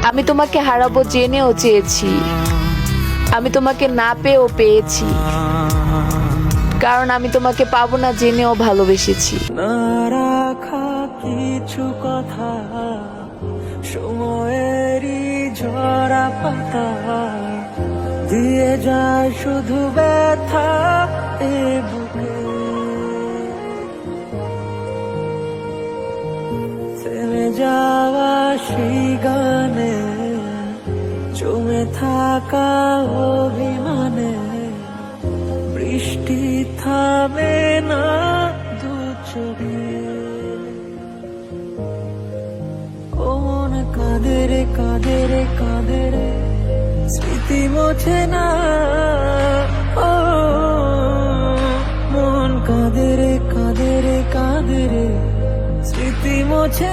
আমি তোমাকে হারাবো জেনেও চেয়েছি, আমি তোমাকে না পেয়েও পেয়েছি, কারণ আমি তোমাকে পাবো না জেনেও ভালোবেসেছি। না রাখা কিছু কথা, সময়েরই ঝরা পাতা দিয়ে যায় শুধু ব্যথা এ বুকে। থেমে যাওয়া সেই গানে জমে থাকা অভিমানে বৃষ্টি থামে না দু চোখে। ও মন কাঁদে রে কাঁদে রে কাঁদে রে, স্মৃতি মোছে না। ও মন কাঁদে রে কাঁদে রে কাঁদে রে, স্মৃতি মোছে